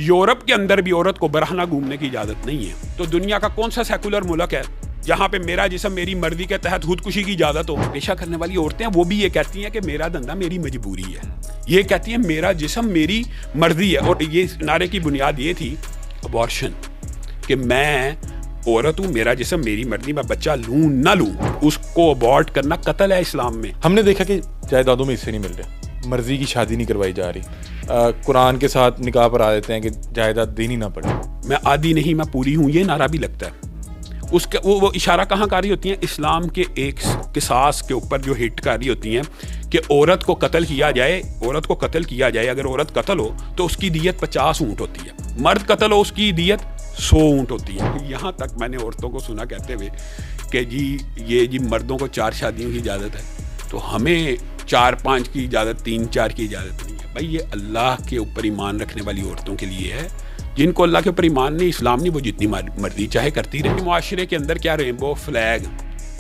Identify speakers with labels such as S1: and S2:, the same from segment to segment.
S1: Europe के अंदर भी औरत को बरहना घूमने की इजाज़त नहीं है। तो दुनिया का कौन सा सेकुलर मुल्क है जहाँ पे मेरा जिस्म मेरी मर्जी के तहत खुदकुशी की इजाज़त हो? पेशा करने वाली औरतें वो भी ये कहती हैं कि मेरा धंधा मेरी मजबूरी है, ये कहती हैं मेरा जिस्म मेरी मर्जी है। और ये नारे की बुनियाद ये थी अबॉर्शन, कि मैं औरत हूँ, मेरा जिस्म मेरी मर्जी, मैं बच्चा लूँ ना लूँ, उसको अबॉर्ट करना कत्ल है इस्लाम में।
S2: हमने देखा कि जायदादों में हिस्से नहीं मिल रहे, मर्जी की शादी नहीं करवाई जा रही, कुरान के साथ निकाह पर आ देते हैं कि जायदाद देनी ना पड़े।
S1: मैं आधी नहीं मैं पूरी हूँ, ये नारा भी लगता है। उसके वो इशारा कहाँ कर रही होती हैं? इस्लाम के एक किसास के ऊपर जो हिट कर रही होती हैं कि औरत को कत्ल किया जाए, औरत को कत्ल किया जाए। अगर औरत कत्ल हो तो उसकी दियत 50 ऊँट होती है, मर्द कत्ल हो उसकी दियत 100 ऊँट होती है। यहाँ तक मैंने औरतों को सुना कहते हुए कि जी मर्दों को 4 शादियों की इजाज़त है, तो हमें 4-5 की इजाज़त, 3-4 की इजाज़त नहीं है। भाई ये अल्लाह के ऊपर ईमान रखने वाली औरतों के लिए है, जिनको अल्लाह के ऊपर ईमान नहीं, इस्लाम नहीं, वो जितनी मर्जी चाहे करती रहे। मुआशरे के अंदर क्या रेनबो फ्लैग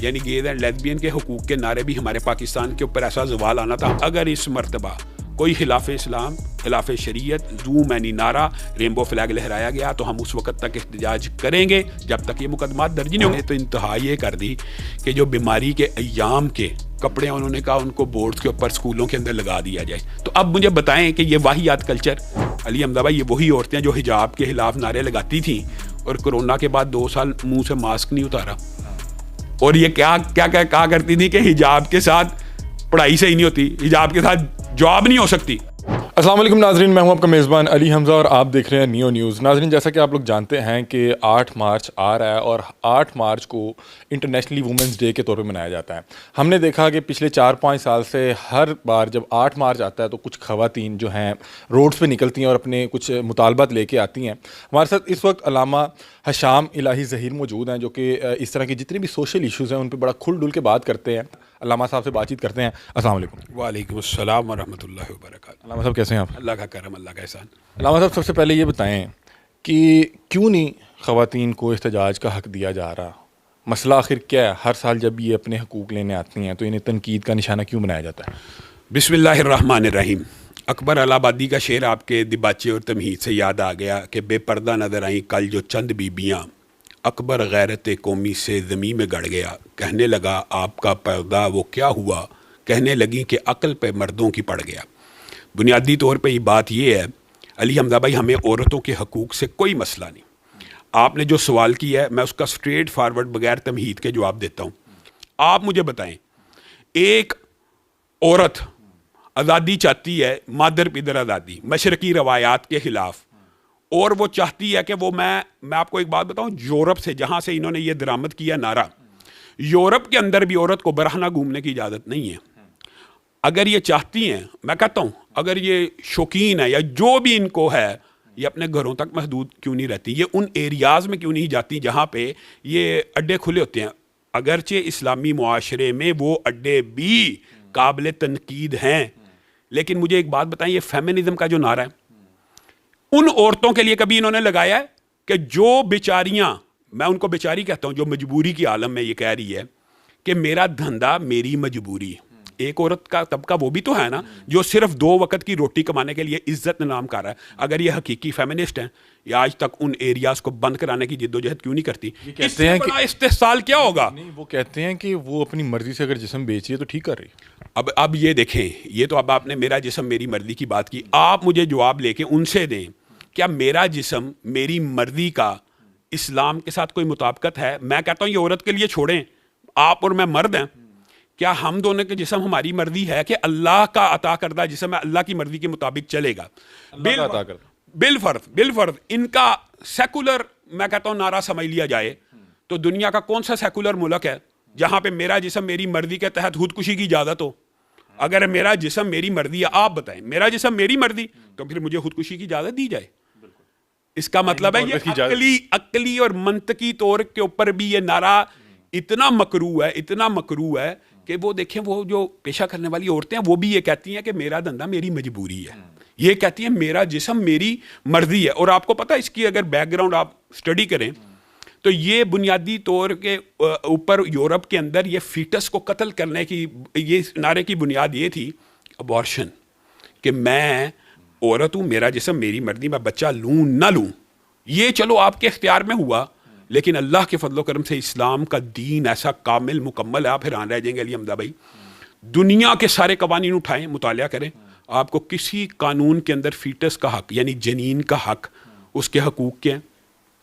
S1: यानी गेज एंड लेस्बियन के हुकूक के नारे भी हमारे पाकिस्तान के ऊपर ऐसा जवाल आना था। अगर इस मरतबा कोई खिलाफ इस्लाम, खिलाफ शरीयत, जू मैनी नारा, रेनबो फ्लैग लहराया गया तो हम उस वक्त तक एहतजाज करेंगे जब तक ये मुकदमात दर्ज नहीं होंगे। तो इंतहा ये कर दी कि जो बीमारी के अय्याम के कपड़े उन्होंने कहा उनको बोर्ड्स के ऊपर स्कूलों के अंदर लगा दिया जाए। तो अब मुझे बताएं कि ये वाहियात कल्चर, अली हमदा भाई, ये वही औरतें जो हिजाब के खिलाफ नारे लगाती थी और कोरोना के बाद 2 साल मुंह से मास्क नहीं उतारा, और ये क्या कहा करती थी कि हिजाब के साथ पढ़ाई सही नहीं होती, हिजाब के साथ जॉब नहीं हो सकती।
S2: अस्सलाम वालेकुम नाजरीन, मैं हूं आपका मेज़बान अली हमज़ा और आप देख रहे हैं नियो न्यूज़। नाजरीन, जैसा कि आप लोग जानते हैं कि 8 मार्च आ रहा है और 8 मार्च को इंटरनेशनली वुमेंस डे के तौर पे मनाया जाता है। हमने देखा कि पिछले 4-5 साल से हर बार जब 8 मार्च आता है तो कुछ ख़वातीन जो हैं रोड्स पे निकलती हैं और अपने कुछ मुतालबात लेके आती हैं। हमारे साथ इस वक्त अल्लामा हशाम इलाही ज़हीर मौजूद हैं, जो कि इस तरह की जितने भी सोशल इशूज़ हैं उन पर बड़ा खुल डुल के बात करते हैं। अल्लामा साहब से बातचीत करते हैं। अस्सलाम वालेकुम।
S1: वालेकुम अस्सलाम व रहमतुल्लाहि व बरकातहू।
S2: अल्लामा साहब कैसे हैं आप?
S1: अल्लाह का करम, अल्लाह का एहसान।
S2: अल्लामा साहब, सबसे पहले ये बताएं कि क्यों नहीं ख़वातीन को एहतजाज का हक़ दिया जा रहा? मसला आखिर क्या है? हर साल जब ये अपने हकूक़ लेने आती हैं तो इन्हें तनकीद का निशाना क्यों बनाया जाता है?
S1: बिस्मिल्लाहिर्रहमानिर्रहीम। अकबर अलाहाबादी का शेर आपके दिबाचे और तमहीद से याद आ गया कि बेपर्दा नजर आई कल जो चंद बीबियाँ, अकबर गैरत कौमी से ज़मीं में गड़ गया, कहने लगा आपका पर्दा वो क्या हुआ, कहने लगी कि अक्ल पे मर्दों की पड़ गया। बुनियादी तौर पे ये बात ये है अली हमदा भाई, हमें औरतों के हकूक़ से कोई मसला नहीं। आपने जो सवाल किया है मैं उसका स्ट्रेट फारवर्ड बगैर तमहीद के जवाब देता हूँ। आप मुझे बताएं, एक औरत आज़ादी चाहती है, मादर पिदर आज़ादी, मशरकी रवायात के ख़िलाफ़, और वो चाहती है कि वो मैं आपको एक बात बताऊं, यूरोप से जहाँ से इन्होंने ये दरामद किया नारा, यूरोप के अंदर भी औरत को बरहना घूमने की इजाज़त नहीं है। अगर ये चाहती हैं, मैं कहता हूँ अगर ये शौकीन है या जो भी इनको है, ये अपने घरों तक महदूद क्यों नहीं रहती? ये उन एरियाज़ में क्यों नहीं जाती जहाँ पे ये अड्डे खुले होते हैं? अगरचे इस्लामी मुआशरे में वो अड्डे भी काबिल तनकीद हैं, लेकिन मुझे एक बात बताएं, ये फेमिनिज़म का जो नारा है उन औरतों के लिए कभी इन्होंने लगाया है कि जो बेचारियां, मैं उनको बेचारी कहता हूं, जो मजबूरी की आलम में ये कह रही है कि मेरा धंधा मेरी मजबूरी। एक औरत का तबका वो भी तो है ना जो सिर्फ 2 वक्त की रोटी कमाने के लिए इज्जत नाम कर रहा है। अगर ये हकीकी फेमिनिस्ट हैं, ये आज तक उन एरियाज को बंद कराने की जिद्दोजहद क्यों नहीं करती?
S2: कहते हैं कि
S1: इस्तेसाल क्या होगा?
S2: नहीं, वो कहते हैं कि वो अपनी मर्जी से अगर जिस्म बेची है तो ठीक कर रही है।
S1: अब ये देखें, ये तो अब आपने मेरा जिस्म मेरी मर्जी की बात की, आप मुझे जवाब लेके उनसे दें, क्या मेरा जिस्म मेरी मर्जी का इस्लाम के साथ कोई मुताबिकत है? मैं कहता हूँ ये औरत के लिए छोड़ें, आप और मैं मर्द हैं, क्या हम दोनों के जिस्म हमारी मर्जी है कि अल्लाह का अता करदा जिस्म है अल्लाह की मर्जी के मुताबिक चलेगा? बिल फर्ज इनका सेकुलर, मैं कहता हूँ, नारा समझ लिया जाए तो दुनिया का कौन सा सेकुलर मुल्क है जहाँ पे मेरा जिस्म मेरी मर्जी के तहत खुदकुशी की इजाज़त हो? अगर मेरा जिस्म मेरी मर्जी है, आप बताएं, मेरा जिस्म मेरी मर्जी, तो फिर मुझे खुदकुशी की इजाज़त दी जाए। इसका मतलब है ये अक्ली और मंतकी तौर के ऊपर भी ये नारा इतना मकरू है कि वो देखें, वो जो पेशा करने वाली औरतें हैं वो भी ये कहती हैं कि मेरा धंधा मेरी मजबूरी है, ये कहती हैं मेरा जिस्म मेरी मर्जी है। और आपको पता है इसकी अगर बैकग्राउंड आप स्टडी करें तो ये बुनियादी तौर के ऊपर यूरोप के अंदर ये फीटस को कत्ल करने की, ये नारे की बुनियाद ये थी अबॉर्शन, कि मैं औरत हूँ, मेरा जिस्म मेरी मर्जी, मैं बच्चा लूँ ना लूँ, ये चलो आपके इख्तियार में हुआ, लेकिन अल्लाह के फजलो करम से इस्लाम का दीन ऐसा कामिल मुकम्मल है। आप हैरान रह जाएंगे अली हमदा भाई, दुनिया के सारे कवानीन उठाएं, मुतालिया करें, आपको किसी कानून के अंदर फीटस का हक यानी जनीन का हक, उसके हकूक़ क्या हैं,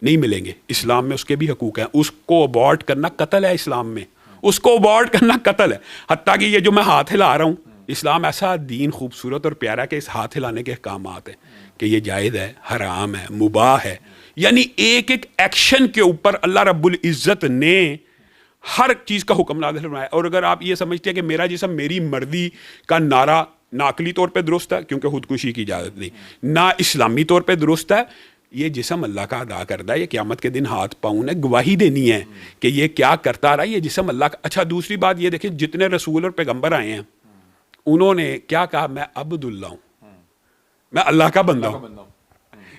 S1: नहीं मिलेंगे। इस्लाम में उसके भी हकूक़ हैं। उसको अबॉर्ट करना कत्ल है इस्लाम में, उसको अबॉर्ट करना कत्ल है। हत्ता कि ये जो मैं हाथ हिला रहा हूँ, इस्लाम ऐसा दीन खूबसूरत और प्यारा कि इस हाथ हिलाने के अहकामात हैं कि ये जायज़ है, हराम है, मुबाह है, यानी एक एक एक्शन के ऊपर अल्लाह रब्बुल इज़्ज़त ने हर चीज़ का हुक्म नाज़िल फरमाया। और अगर आप ये समझते हैं कि मेरा जिस्म मेरी मर्जी का नारा नाकली तौर पे दुरुस्त है, क्योंकि खुदकुशी की इजाज़त नहीं, ना इस्लामी तौर पे दुरुस्त है, ये जिस्म अल्लाह का अदा करता है। ये क़यामत के दिन हाथ पाँव ने गवाही देनी है कि ये क्या करता रहा, ये जिस्म अल्लाह का। अच्छा, दूसरी बात ये देखिए, जितने रसूल और पैगम्बर आए हैं उन्होंने क्या कहा, मैं अब्दुल्ला हूँ, मैं अल्लाह का बंदा हूँ।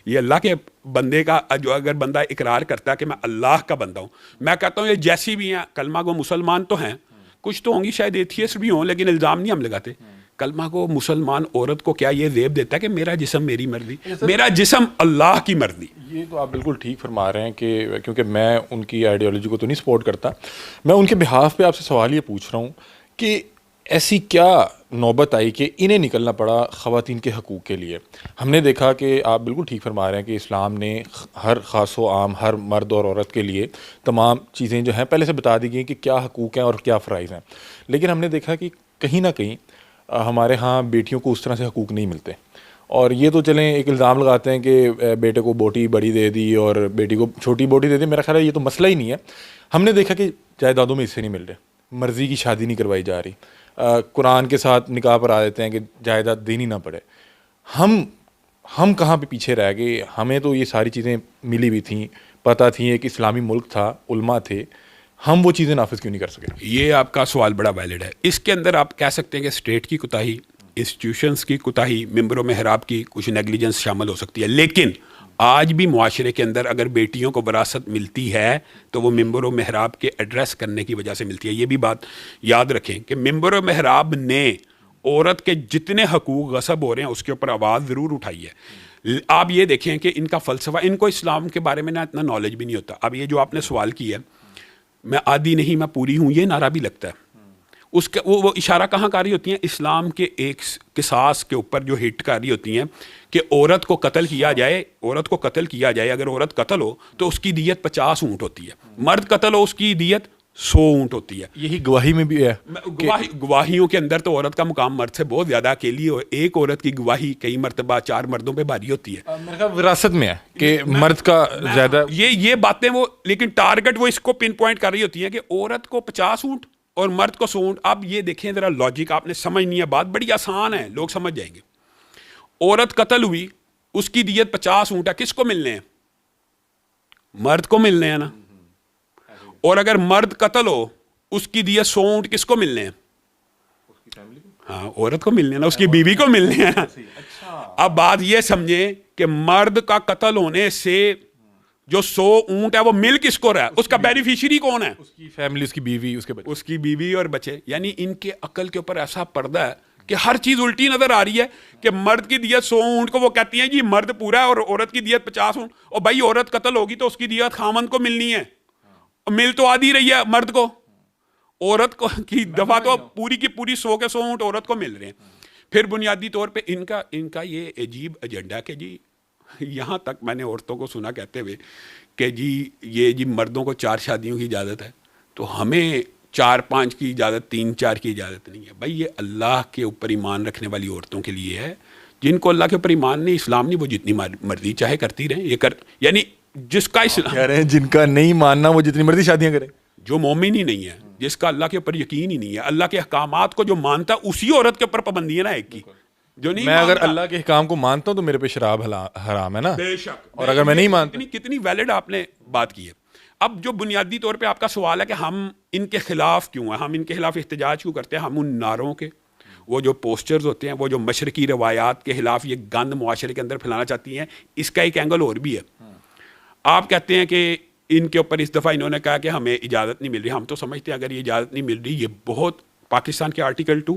S1: ये अल्लाह के बंदे का जो अगर बंदा इकरार करता है कि मैं अल्लाह का बंदा हूँ, मैं कहता हूँ ये जैसी भी हैं कलमा को मुसलमान तो हैं, कुछ तो होंगी शायद एथियस्ट भी हों, लेकिन इल्ज़ाम नहीं हम लगाते। कलमा को मुसलमान औरत को क्या ये ज़ेब देता है कि मेरा जिस्म मेरी मर्जी, मेरा जिस्म अल्लाह की मर्जी।
S2: ये तो आप बिल्कुल ठीक फरमा रहे हैं कि क्योंकि मैं उनकी आइडियोलॉजी को तो नहीं सपोर्ट करता, मैं उनके बिहाफ पे आपसे सवाल ये पूछ रहा हूँ कि ऐसी क्या नौबत आई कि इन्हें निकलना पड़ा ख़वातीन के हकूक़ के लिए। हमने देखा कि आप बिल्कुल ठीक फरमा रहे हैं कि इस्लाम ने हर ख़ास व आम, हर मर्द और औरत के लिए तमाम चीज़ें जो हैं पहले से बता दी गई कि क्या हकूक़ हैं और क्या फ़राइज़ हैं। लेकिन हमने देखा कि कहीं ना कहीं हमारे यहाँ बेटियों को उस तरह से हकूक़ नहीं मिलते। और ये तो चलें एक इल्ज़ाम लगाते हैं कि बेटे को बोटी बड़ी दे दी और बेटी को छोटी बोटी दे दी, मेरा ख्याल है ये तो मसला ही नहीं है। हमने देखा कि जायदादों में हिस्से नहीं मिल रहे, मर्ज़ी की शादी नहीं करवाई जा रही, कुरान के साथ निकाह पर आ देते हैं कि जायदाद देनी ना पड़े। हम कहाँ पे पीछे रह गए? हमें तो ये सारी चीज़ें मिली हुई थी, पता थी, एक इस्लामी मुल्क था, उल्मा थे, हम वो चीज़ें नाफिज क्यों नहीं कर सके?
S1: ये आपका सवाल बड़ा वैलिड है। इसके अंदर आप कह सकते हैं कि स्टेट की कोताही, इंस्टीट्यूशंस की कोताही, मेंबरों मेहराब की कुछ नेग्लिजेंस शामिल हो सकती है, लेकिन आज भी मुआशरे के अंदर अगर बेटियों को विरासत मिलती है तो वो मेंबर व मेहराब के एड्रेस करने की वजह से मिलती है। ये भी बात याद रखें कि मेंबर व मेहराब ने औरत के जितने हकूक़ गसब हो रहे हैं उसके ऊपर आवाज़ ज़रूर उठाई है। आप ये देखें कि इनका फ़लसफ़ा, इनको इस्लाम के बारे में ना इतना नॉलेज भी नहीं होता। अब ये जो आपने सवाल किया, मैं आधी नहीं मैं पूरी हूँ, ये नारा भी लगता है। उसके वो इशारा कहाँ कर रही होती हैं? इस्लाम के एक किसास के ऊपर जो हिट कर रही होती हैं कि औरत को कत्ल किया जाए, औरत को कत्ल किया जाए, अगर औरत कत्ल हो तो उसकी दियत 50 ऊँट होती है, मर्द कत्ल हो उसकी दियत 100 ऊँट होती है।
S2: यही गवाही में भी है।
S1: गवाहियों के अंदर तो औरत का मुकाम मर्द से बहुत ज़्यादा, अकेली हो एक औरत की गवाही कई मरतबा 4 मर्दों पे भारी होती है।
S2: मेरे ख्याल विरासत में है कि मर्द का ज़्यादा
S1: ये बातें वो, लेकिन टारगेट वो इसको पिन पॉइंट कर रही होती है कि औरत को 50 ऊँट और मर्द को 100 ऊँट। अब ये देखें ज़रा लॉजिक, आपने समझनी है, बात बड़ी आसान है, लोग समझ जाएंगे। औरत कत्ल हुई, उसकी दियत 50 ऊँट है, किसको मिलने हैं? मर्द को मिलने हैं ना। और अगर मर्द कत्ल हो उसकी दियत 100 ऊँट किसको मिलने हैं? हाँ, औरत को मिलने हैं ना, उसकी बीवी को मिलने हैं। अब बात ये समझे कि मर्द का कत्ल होने से जो 100 ऊँट है वो मिल किसको रहा है? उसका बेनिफिशियरी कौन है?
S2: उसकी फैमिली, उसकी बीवी, उसके बच्चे,
S1: उसकी बीवी और बच्चे। यानी इनके अकल के ऊपर ऐसा पर्दा है कि हर चीज़ उल्टी नजर आ रही है कि मर्द की दियत 100 ऊँट को वो कहती है जी मर्द पूरा है और औरत की दियत 50 ऊँट। और भाई औरत कत्ल होगी तो उसकी दियत खामन को मिलनी है, मिल तो आधी रही है मर्द को, औरत को की दफा तो पूरी की पूरी 100 के 100 ऊँट औरत को मिल रहे हैं। फिर बुनियादी तौर पे इनका ये अजीब एजेंडा कि जी, यहाँ तक मैंने औरतों को सुना कहते हुए कि जी मर्दों को 4 शादियों की इजाज़त है तो हमें 4-5 की इजाज़त, 3-4 की इजाज़त नहीं है। भाई ये अल्लाह के ऊपर ईमान रखने वाली औरतों के लिए है, जिनको अल्लाह के ऊपर ईमान नहीं, इस्लाम नहीं, वो जितनी मर्जी चाहे करती रहें। ये कर यानी जिसका इस्लाम
S2: कह रहे हैं जिनका नहीं मानना वो जितनी मर्जी शादियां करें,
S1: जो मोमिन ही नहीं है, जिसका अल्लाह के ऊपर यकीन ही नहीं है, अल्लाह के अहकामात को जो मानता है, उसी औरत के ऊपर पाबंदी है ना एक की। जो नहीं,
S2: मैं अगर अल्लाह के काम को मानता हूं तो मेरे पे शराब हराम है ना,
S1: बेशक।
S2: और अगर मैं नहीं मानता,
S1: कितनी वैलिड आपने बात की है। अब जो बुनियादी तौर पे आपका सवाल है कि हम इनके खिलाफ क्यों हैं, हम इनके खिलाफ एहतजाज क्यों करते हैं, हम उन नारों के, वो जो पोस्टर्स होते हैं, वो जो मशरकी रवायात के खिलाफ ये गंद मुआशरे के अंदर फैलाना चाहती हैं, इसका एक एंगल और भी है। आप कहते हैं कि इनके ऊपर इस दफ़ा इन्होंने कहा कि हमें इजाज़त नहीं मिल रही। हम तो समझते हैं अगर ये इजाज़त नहीं मिल रही, ये बहुत पाकिस्तान के आर्टिकल 2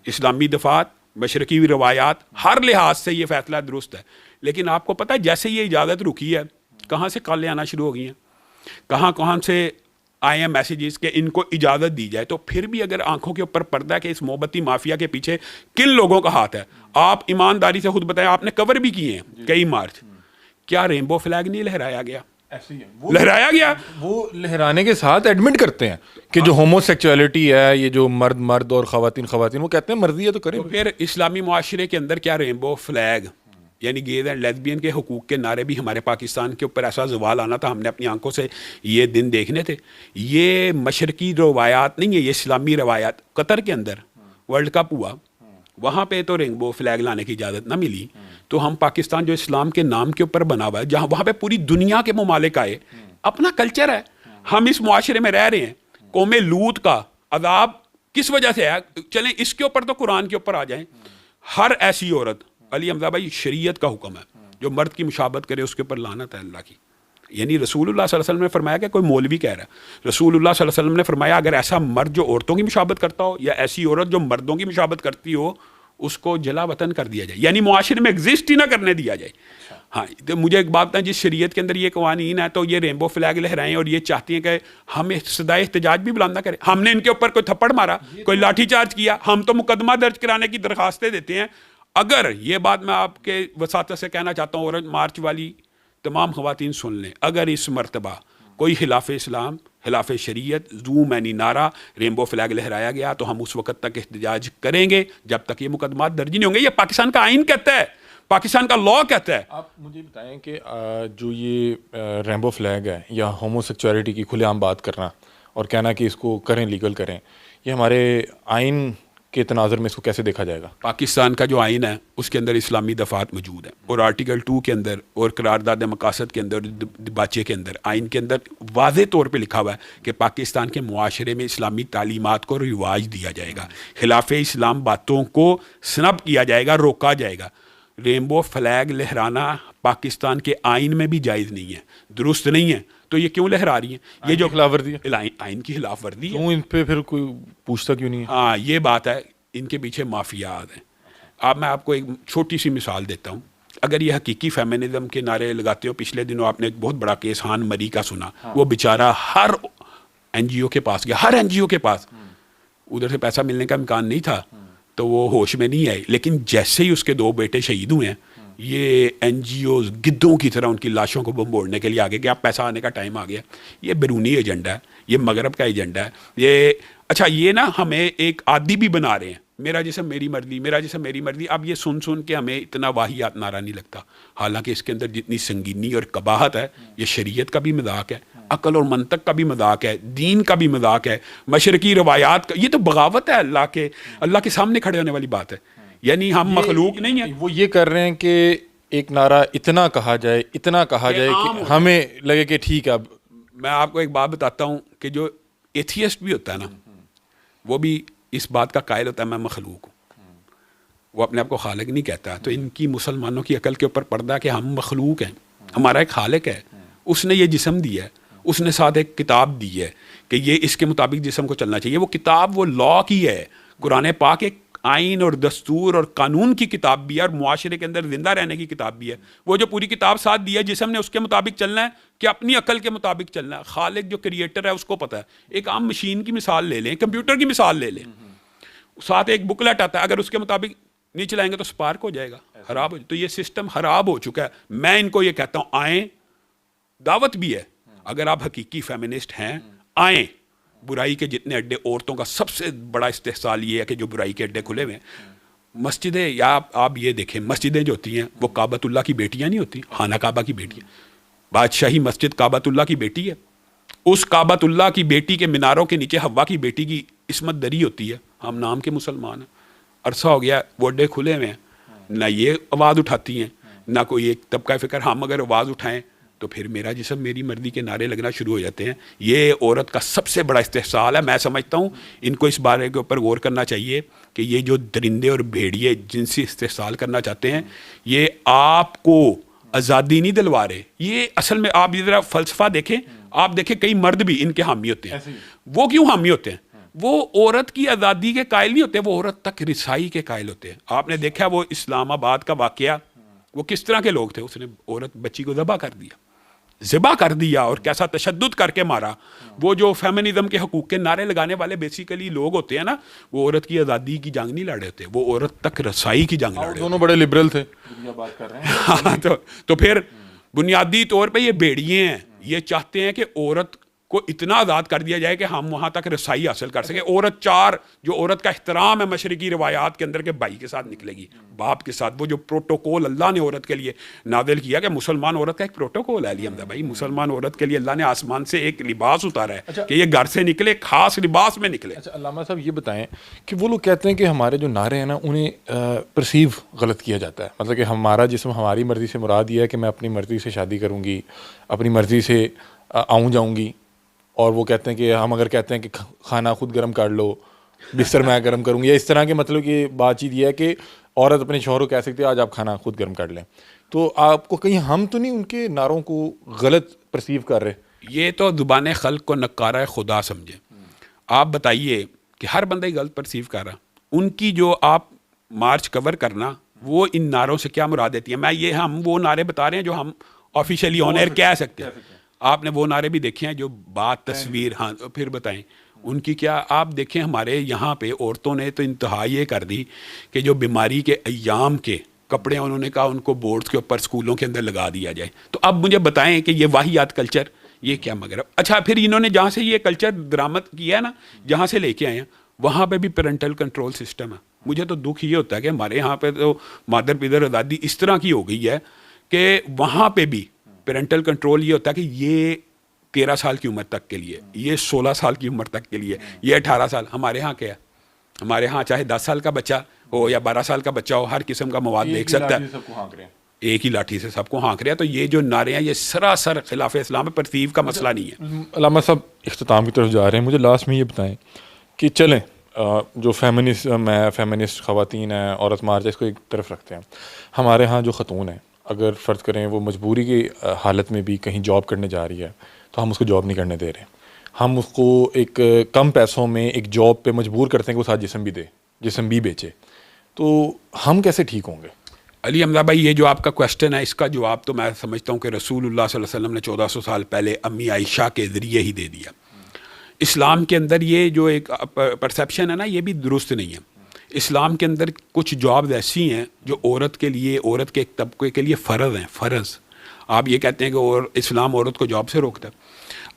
S1: इस्लामी दफात मशरकी रवायात, हर लिहाज से ये फैसला दुरुस्त है। लेकिन आपको पता है जैसे ये इजाज़त रुकी है, कहाँ से कॉलें आना शुरू हो गई हैं, कहाँ कहाँ से आए हैं मैसेजेस के इनको इजाज़त दी जाए। तो फिर भी अगर आंखों के ऊपर पर्दा है कि इस मोहब्बती माफिया के पीछे किन लोगों का हाथ है, आप ईमानदारी से खुद बताएं, आपने कवर भी किए हैं कई मार्च, क्या रेनबो फ्लैग नहीं लहराया गया?
S2: ऐसे ही है,
S1: लहराया गया।
S2: वो लहराने के साथ एडमिट करते हैं कि जो होमोसेक्सुअलिटी है, ये जो मर्द मर्द और खवातीन खवातीन, वो कहते हैं मर्जी है तो करें।
S1: तो फिर इस्लामी मुआशरे के अंदर क्या रेनबो फ्लैग यानी गेज एंड लेस्बियन के हुकूक के नारे भी हमारे पाकिस्तान के ऊपर ऐसा जवाल आना था, हमने अपनी आंखों से ये दिन देखने थे। ये मशरकी रवायात नहीं है, ये इस्लामी रवायात। कतर के अंदर वर्ल्ड कप हुआ, वहाँ पे तो रेनबो फ्लैग लाने की इजाज़त ना मिली, तो हम पाकिस्तान जो इस्लाम के नाम के ऊपर बना हुआ है, जहाँ वहाँ पे पूरी दुनिया के ममालिक आए, अपना कल्चर है, हम इस मुआशरे में रह रहे हैं। कौमे लूत का अदाब किस वजह से है? चलें इसके ऊपर तो कुरान के ऊपर आ जाएं। हर ऐसी औरत, अली हमजा भाई, शरीयत का हुक्म है, जो मर्द की मुशाबत करे उसके ऊपर लानत है अल्लाह की। यानी रसूलुल्लाह सल्लल्लाहु अलैहि वसल्लम ने फरमाया कि कोई मौलवी कह रहा है, रसूलुल्लाह सल्लल्लाहु अलैहि वसल्लम ने फरमाया अगर ऐसा मर्द जो औरतों की मुशाबत करता हो या ऐसी औरत जो मर्दों की मुशाबत करती हो, उसको जला वतन कर दिया जाए, यानी मुआशरे में एग्जिस्ट ही ना करने दिया जाए। हाँ, तो मुझे एक बात बताएं, जिस शरीयत के अंदर ये कवानीन है, तो ये रेनबो फ्लैग लहराएं और ये चाहती हैं कि हम सदाए एहतजाज भी बुलंद ना करें। हमने इनके ऊपर कोई थप्पड़ मारा, कोई लाठी चार्ज किया, हम तो मुकदमा दर्ज कराने की दरखास्तें देते हैं। अगर ये बात मैं आपके वसात से कहना चाहता हूँ, और मार्च वाली तमाम ख़वातीन सुन लें, अगर इस मरतबा कोई खिलाफ इस्लाम, खिलाफ शरीयत, जू मैनी नारा, रेनबो फ्लैग लहराया गया, तो हम उस वक्त तक एहतजाज करेंगे जब तक ये मुकदमात दर्ज नहीं होंगे। ये पाकिस्तान का आइन कहता है, पाकिस्तान का लॉ कहता है।
S2: आप मुझे बताएं कि जो ये रेनबो फ्लैग है या होमोसेक्सुअलिटी की खुलेआम बात करना और कहना कि इसको करें, लीगल करें, ये हमारे आइन के तनाज़ुर में इसको कैसे देखा जाएगा?
S1: पाकिस्तान का जो आइन है उसके अंदर इस्लामी दफ़ात मौजूद है, और आर्टिकल 2 के अंदर और करारदाद मकासद के अंदर, दिबाचे के अंदर, आइन के अंदर वाज़े तौर पे लिखा हुआ है कि पाकिस्तान के मुआशरे में इस्लामी तालीमात को रिवाज दिया जाएगा, खिलाफ इस्लाम बातों को स्नब किया जाएगा, रोका जाएगा। रेनबो फ्लैग लहराना पाकिस्तान के आइन में भी जायज़ नहीं है, दुरुस्त नहीं है, तो ये क्यों लहरा रही हैं? ये जो
S2: खिलाफ वर्दी है,
S1: आइन की खिलाफ वर्दी है,
S2: क्यों इन पे फिर कोई पूछता क्यों नहीं है?
S1: हाँ, ये बात है, इनके पीछे माफियात हैं। अब मैं आपको एक छोटी सी मिसाल देता हूँ। अगर ये हकीकी फेमिनिज्म के नारे लगाते हो, पिछले दिनों आपने एक बहुत बड़ा केस हान मरी का सुना, वो बेचारा हर NGO के पास गया, हर NGO के पास, उधर से पैसा मिलने का इम्कान नहीं था, तो वो होश में नहीं आई। लेकिन जैसे ही उसके 2 बेटे शहीद हुए हैं, ये NGOs गिद्धों की तरह उनकी लाशों को बम्बोड़ने के लिए आगे गया, पैसा आने का टाइम आ गया। ये बैरूनी एजेंडा है, ये मगरब का एजेंडा है। ये अच्छा, ये ना हमें एक आदी भी बना रहे हैं, मेरा जिसम मेरी मर्जी, मेरा जिसम मेरी मर्जी। अब ये सुन सुन के हमें इतना वाहियात नारा नहीं लगता, हालांकि इसके अंदर जितनी संगीनी और कबाहत है, ये शरीयत का भी मजाक है, अकल और मंतक का भी मजाक है, दीन का भी मजाक है, मशरकी रवायात का। ये तो बगावत है, अल्लाह के सामने खड़े होने वाली बात है। यानी हम मखलूक नहीं है।
S2: वो ये कर रहे हैं कि एक नारा इतना कहा जाए, इतना कहा जाए कि हमें लगे कि ठीक है। अब
S1: मैं आपको एक बात बताता हूँ कि जो एथियस्ट भी होता है ना, वो भी इस बात का कायल होता है मैं मखलूक हूँ, वो अपने आप को खालिक नहीं कहता। तो इनकी मुसलमानों की अकल के ऊपर पर्दा कि हम मखलूक हैं, हमारा एक खालिक है, उसने ये जिस्म दिया है, उसने साथ एक किताब दी है कि ये इसके मुताबिक जिस्म को चलना चाहिए। वो किताब वो लॉ की है, कुरान पाक एक आइन और दस्तूर और कानून की किताब भी है, और मुआशरे के अंदर जिंदा रहने की किताब भी है। वो जो पूरी किताब साथ दी है, जिस्म ने उसके मुताबिक चलना है कि अपनी अकल के मुताबिक चलना है। खालिक जो क्रिएटर है उसको पता है। एक आम मशीन की मिसाल ले लें, कंप्यूटर की मिसाल ले लें, साथ एक बुकलेट आता है, अगर उसके मुताबिक नहीं चलाएंगे तो स्पार्क हो जाएगा, खराब हो। तो ये सिस्टम खराब हो चुका है। मैं इनको ये कहता हूँ, आए, दावत भी है, अगर आप हकीकी फेमिनिस्ट हैं आए। बुराई के जितने अड्डे, औरतों का सबसे बड़ा इस्तेहसाल ये है कि जो बुराई के अड्डे खुले हुए हैं, मस्जिदें, या आप ये देखें, मस्जिदें जो होती हैं वो काबतुल्लाह की बेटियां नहीं होती, खाना काबा की बेटियां। बादशाही मस्जिद काबतुल्लाह की बेटी है, उस काबतुल्लाह की बेटी के मीनारों के नीचे हव्वा की बेटी की इस्मत दरी होती है। हम नाम के मुसलमान हैं, अरसा हो गया वो अड्डे खुले हुए हैं, ना ये आवाज़ उठाती हैं, ना कोई एक तबका फ़िक्र। हम अगर आवाज़ उठाएं तो फिर मेरा जिस्म मेरी मर्जी के नारे लगना शुरू हो जाते हैं। ये औरत का सबसे बड़ा इस्तेहसाल है। मैं समझता हूँ इनको इस बारे के ऊपर गौर करना चाहिए कि ये जो दरिंदे और भेड़िए जिनसी इस्तेहसाल करना चाहते हैं, ये आपको आज़ादी नहीं दिलवा रहे। ये असल में आप ये ज़रा फ़लसफ़ा देखें, आप देखें कई मर्द भी इनके हामी होते हैं। वो क्यों हामी होते हैं? वो औरत की आज़ादी के कायल नहीं होते, वो औरत तक रिसाई के कायल होते हैं। आपने देखा वो इस्लामाबाद का वाकया, वो किस तरह के लोग थे, उसने औरत बच्ची को ज़िबा कर दिया और कैसा तशद्दुद करके मारा। वो जो फेमिनिज्म के हकूक़ के नारे लगाने वाले बेसिकली लोग होते हैं ना, वो औरत की आज़ादी की जंग नहीं लड़े होते, वो औरत तक रसाई की जंग लड़े।
S2: दोनों बड़े लिबरल थे, बात कर रहे हैं।
S1: हाँ, तो फिर बुनियादी तौर पे ये भेड़िए हैं, ये चाहते हैं कि औरत को इतना आज़ाद कर दिया जाए कि हम वहाँ तक रसाई हासिल कर सकें। औरत जो औरत का एहतराम है मशरकी रिवायात के अंदर के भाई के साथ निकलेगी, बाप के साथ। वो जो प्रोटोकॉल अल्लाह ने औरत के लिए नादिल किया कि मुसलमान औरत का एक प्रोटोकॉल है अली हमदा भाई, मुसलमान औरत के लिए अल्लाह ने आसमान से एक लिबास उतारा है। अच्छा, कि ये घर से निकले खास लिबास में निकले।
S2: अच्छा अल्लामा साहब ये बताएं कि वो लोग कहते हैं कि हमारे जो नारे हैं ना उन्हें परसीव गलत किया जाता है, मतलब कि हमारा जिस्म हमारी मर्ज़ी से मुराद ये है कि मैं अपनी मर्ज़ी से शादी करूँगी, अपनी मर्ज़ी से आऊँ जाऊँगी। और वो कहते हैं कि हम अगर कहते हैं कि खाना खुद गर्म कर लो, बिस्तर मैं गर्म करूँगी, या इस तरह के मतलब की बातचीत ये है कि औरत अपने शौहर को कह सकती है आज आप खाना खुद गर्म कर लें। तो आपको कहीं हम तो नहीं उनके नारों को गलत परसीव कर रहे?
S1: ये तो ज़ुबान खल्क को नकारा खुदा समझे। आप बताइए कि हर बंदा ही गलत परसीव कर रहा। उनकी जो आप मार्च कवर करना, वो इन नारों से क्या मुराद देती है? हम वो नारे बता रहे हैं जो हम ऑफिशियली ऑन एयर कह सकते हैं। आपने वो नारे भी देखे हैं जो बात तस्वीर, हाँ फिर बताएं उनकी क्या। आप देखें हमारे यहाँ पे औरतों ने तो इंतहा ये कर दी कि जो बीमारी के अय्याम के कपड़े उन्होंने कहा उनको बोर्ड्स के ऊपर स्कूलों के अंदर लगा दिया जाए। तो अब मुझे बताएं कि ये वाहियात कल्चर, ये क्या मगर। अच्छा, फिर इन्होंने जहाँ से ये कल्चर दरामद किया है ना, जहाँ से लेके आए हैं, वहाँ पे भी पेरेंटल कंट्रोल सिस्टम है। मुझे तो दुख ये होता है कि हमारे यहाँ पे तो मादर पिदर आज़ादी इस तरह की हो गई है कि वहाँ पे भी पेरेंटल कंट्रोल ये होता है कि ये 13 साल की उम्र तक के लिए, ये 16 साल की उम्र तक के लिए, ये 18 साल। हमारे यहाँ क्या है? हमारे यहाँ चाहे 10 साल का बच्चा हो या 12 साल का बच्चा हो, हर किस्म का मवाद देख सकता है। एक ही लाठी से सबको हाँक रहे हैं। तो ये जो नारे हैं ये सरासर खिलाफ इस्लाम है, परतीव का मसला नहीं है।
S2: अल्लामा साहब इख्तिताम की तरफ जा रहे हैं, मुझे लास्ट में ये बताएं कि चलें जो फेमिनिस्ट ख़वातीन हैं, औरत मार्च, इसको एक तरफ रखते हैं। हमारे यहाँ जो ख़तून हैं, अगर फ़र्ज़ करें वो मजबूरी की हालत में भी कहीं जॉब करने जा रही है, तो हम उसको जॉब नहीं करने दे रहे। हम उसको एक कम पैसों में एक जॉब पे मजबूर करते हैं कि वो साथ जिस्म भी बेचे। तो हम कैसे ठीक होंगे?
S1: अली हमदा भाई, ये जो आपका क्वेश्चन है, इसका जवाब तो मैं समझता हूँ कि रसूलुल्लाह सल्लल्लाहु अलैहि वसल्लम ने 1400 साल पहले अम्मी आयशा के ज़रिए ही दे दिया। इस्लाम के अंदर ये जो एक परसेप्शन है ना, ये भी दुरुस्त नहीं है। इस्लाम के अंदर कुछ जॉब्स ऐसी हैं जो औरत के लिए, औरत के एक तबके के लिए फ़र्ज़ हैं। फ़र्ज़ आप ये कहते हैं कि इस्लाम औरत को जॉब से रोकता है।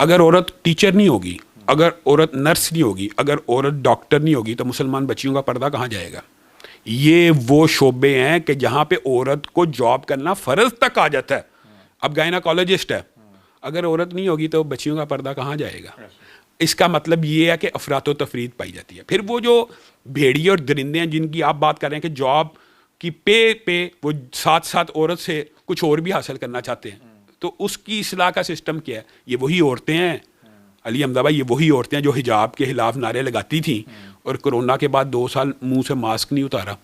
S1: अगर औरत टीचर नहीं होगी, अगर औरत नर्स नहीं होगी, अगर औरत डॉक्टर नहीं होगी, तो मुसलमान बच्चियों का पर्दा कहाँ जाएगा? ये वो शोबे हैं कि जहाँ पे औरत को जॉब करना फ़र्ज़ तक आ जाता है। अब गायनाकोलॉजिस्ट है, अगर औरत नहीं होगी तो बच्चियों का पर्दा कहाँ जाएगा? इसका मतलब ये है कि अफरातो तफरीद पाई जाती है। फिर वो जो भेड़िए और दरिंदे हैं जिनकी आप बात कर रहे हैं कि जॉब की पे वो साथ साथ औरत से कुछ और भी हासिल करना चाहते हैं, तो उसकी इस्लाह का सिस्टम क्या है? ये वही औरतें हैं अली हमदा भाई, ये वही औरतें हैं जो हिजाब के खिलाफ नारे लगाती थी और कोरोना के बाद 2 साल मुंह से मास्क नहीं उतारा।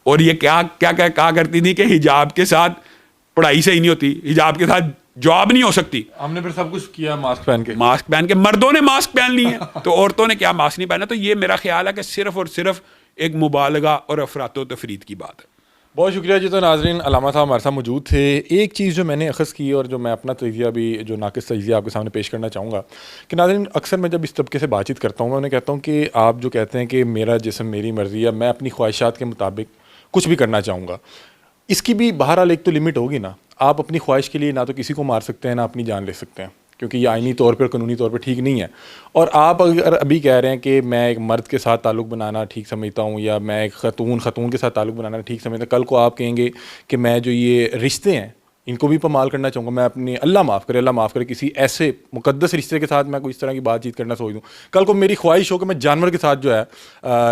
S1: और ये क्या क्या क्या कहा करती थी कि हिजाब के साथ पढ़ाई सही नहीं होती, हिजाब के साथ जॉब नहीं हो सकती।
S2: हमने फिर सब कुछ किया मास्क पहन के
S1: मर्दों ने मास्क पहन लिए तो औरतों ने क्या मास्क नहीं पहना? तो ये मेरा ख्याल है कि सिर्फ और सिर्फ एक मुबालगा और अफरातो तफरीद की बात है।
S2: बहुत शुक्रिया जी। तो नाजरीन, अल्लामा साहब हमारे साथ मौजूद थे। एक चीज़ जो मैंने अखज़ की और जो मैं अपना तजिया भी जो नाक़िस तजिया आपके सामने पेश करना चाहूँगा कि नाजरीन, अक्सर मैं जब इस तबके से बातचीत करता हूँ, मैं उन्हें कहता हूँ कि आप जो कहते हैं कि मेरा जिस्म मेरी मर्ज़ी, या मैं अपनी ख्वाहिशात के मुताबिक कुछ भी करना चाहूँगा, इसकी भी बहरहाल एक तो लिमिट होगी ना। आप अपनी ख्वाहिश के लिए ना तो किसी को मार सकते हैं, ना अपनी जान ले सकते हैं, क्योंकि ये आइनी तौर पर, कानूनी तौर पर ठीक नहीं है। और आप अगर अभी कह रहे हैं कि मैं एक मर्द के साथ ताल्लुक़ बनाना ठीक समझता हूँ, या मैं एक ख़तून के साथ ताल्लुक़ बनाना ठीक समझता हूँ, कल को आप कहेंगे कि मैं जो ये रिश्ते हैं इनको भी पामाल करना चाहूँगा, मैं अपनी अल्लाह माफ़ करे किसी ऐसे मुक़द्दस रिश्ते के साथ मैं कोई इस तरह की बातचीत करना सोच दूँ, कल को मेरी ख्वाहिश हो कि मैं जानवर के साथ जो है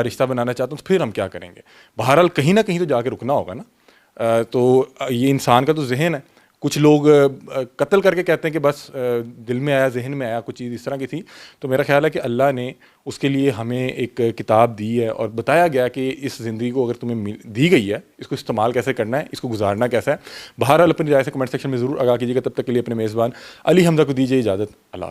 S2: रिश्ता बनाना चाहता हूँ, तो फिर हम क्या करेंगे? बहरहाल कहीं ना कहीं तो जाके रुकना होगा ना। तो ये इंसान का तो जहन है। कुछ लोग कत्ल करके कहते हैं कि बस दिल में आया, जहन में आया, कुछ चीज़ इस तरह की थी। तो मेरा ख्याल है कि अल्लाह ने उसके लिए हमें एक किताब दी है और बताया गया कि इस ज़िंदगी को अगर तुम्हें दी गई है, इसको इस्तेमाल कैसे करना है, इसको गुजारना कैसा है। बहरहाल अपनी राय से कमेंट सेक्शन में ज़रूर आगाह कीजिएगा। तब तक के लिए अपने मेज़बान अली हमजा को दीजिए इजाज़त। अल्लाह।